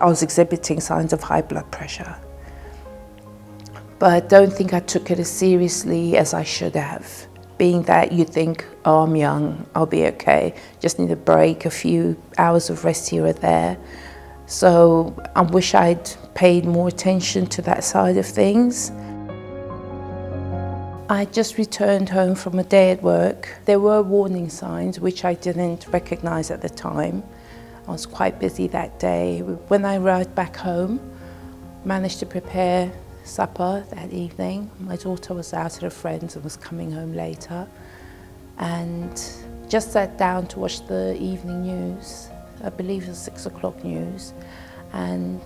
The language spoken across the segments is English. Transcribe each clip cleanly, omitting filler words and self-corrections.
I was exhibiting signs of high blood pressure. But I don't think I took it as seriously as I should have. Being that you think, oh, I'm young, I'll be okay, just need a break, a few hours of rest here or there. So I wish I'd paid more attention to that side of things. I just returned home from a day at work. There were warning signs which I didn't recognise at the time. I was quite busy that day. When I arrived back home, managed to prepare supper that evening. My daughter was out at a friend's and was coming home later, and just sat down to watch the evening news. I believe it was 6 o'clock news, and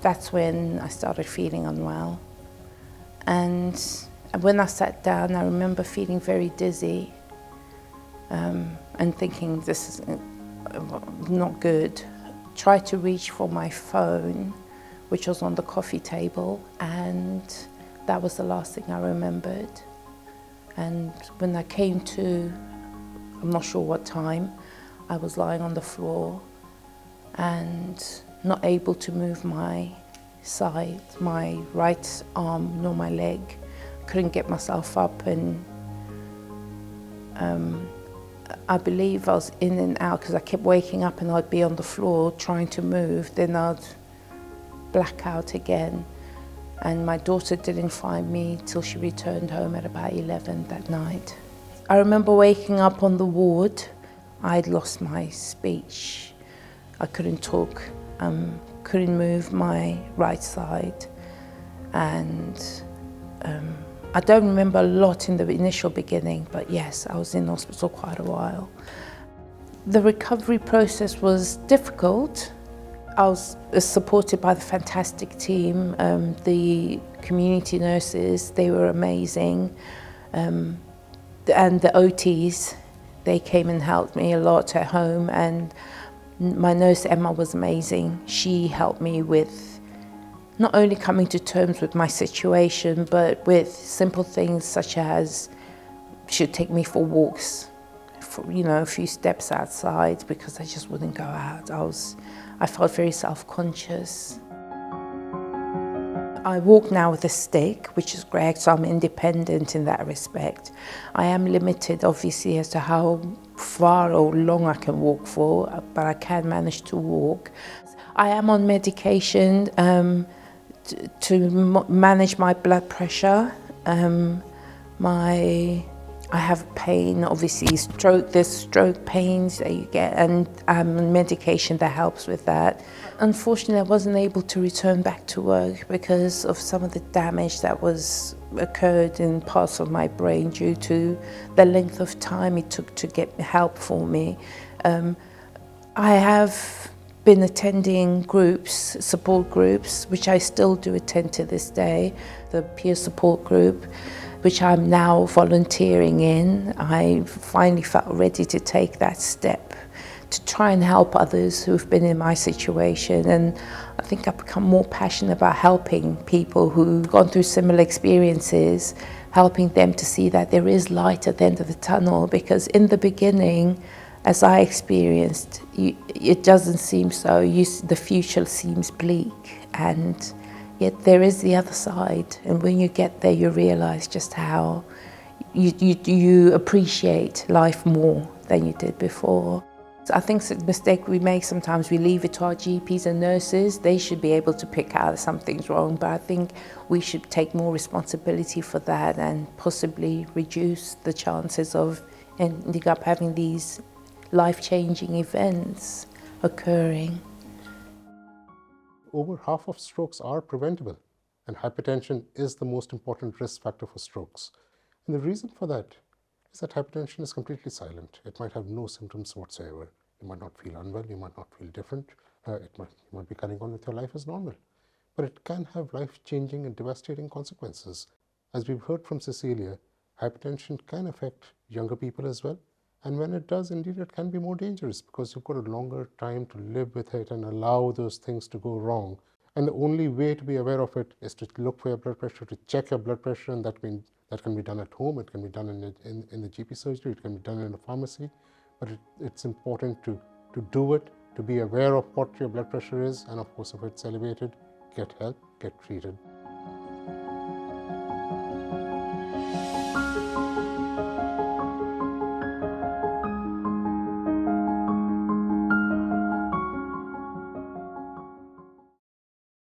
that's when I started feeling unwell. And when I sat down, I remember feeling very dizzy and thinking, this is not good. Tried to reach for my phone, which was on the coffee table, and that was the last thing I remembered. And when I came to, I'm not sure what time, I was lying on the floor and not able to move my side, my right arm nor my leg. Couldn't get myself up, and I believe I was in and out because I kept waking up and I'd be on the floor trying to move, then I'd black out again. And my daughter didn't find me till she returned home at about 11 that night. I remember waking up on the ward. I'd lost my speech. I couldn't talk, couldn't move my right side. And I don't remember a lot in the initial beginning, but yes, I was in hospital quite a while. The recovery process was difficult. I was supported by the fantastic team, the community nurses, they were amazing. And the OTs, they came and helped me a lot at home, and my nurse Emma was amazing. She helped me with not only coming to terms with my situation, but with simple things such as she'd take me for walks, for, a few steps outside, because I just wouldn't go out. I felt very self-conscious. I walk now with a stick, which is great, so I'm independent in that respect. I am limited, obviously, as to how far or long I can walk for, but I can manage to walk. I am on medication to manage my blood pressure. I have pain, obviously there's stroke pains that you get, and medication that helps with that. Unfortunately, I wasn't able to return back to work because of some of the damage that occurred in parts of my brain due to the length of time it took to get help for me. I have been attending groups, support groups, which I still do attend to this day, the peer support group, which I'm now volunteering in. I finally felt ready to take that step to try and help others who've been in my situation. And I think I've become more passionate about helping people who've gone through similar experiences, helping them to see that there is light at the end of the tunnel, because in the beginning, as I experienced, it doesn't seem so. The future seems bleak, and yet there is the other side. And when you get there, you realize just how you appreciate life more than you did before. So I think the mistake we make sometimes, we leave it to our GPs and nurses. They should be able to pick out if something's wrong, but I think we should take more responsibility for that and possibly reduce the chances of ending up having these life-changing events occurring. Over half of strokes are preventable, and hypertension is the most important risk factor for strokes. And the reason for that is that hypertension is completely silent. It might have no symptoms whatsoever. You might not feel unwell, you might not feel different, you might be carrying on with your life as normal. But it can have life-changing and devastating consequences. As we've heard from Cecilia, hypertension can affect younger people as well. And when it does, indeed, it can be more dangerous because you've got a longer time to live with it and allow those things to go wrong. And the only way to be aware of it is to look for your blood pressure, to check your blood pressure, and that can be done at home, it can be done in the GP surgery, it can be done in a pharmacy. But it's important to do it, to be aware of what your blood pressure is, and of course if it's elevated, get help, get treated.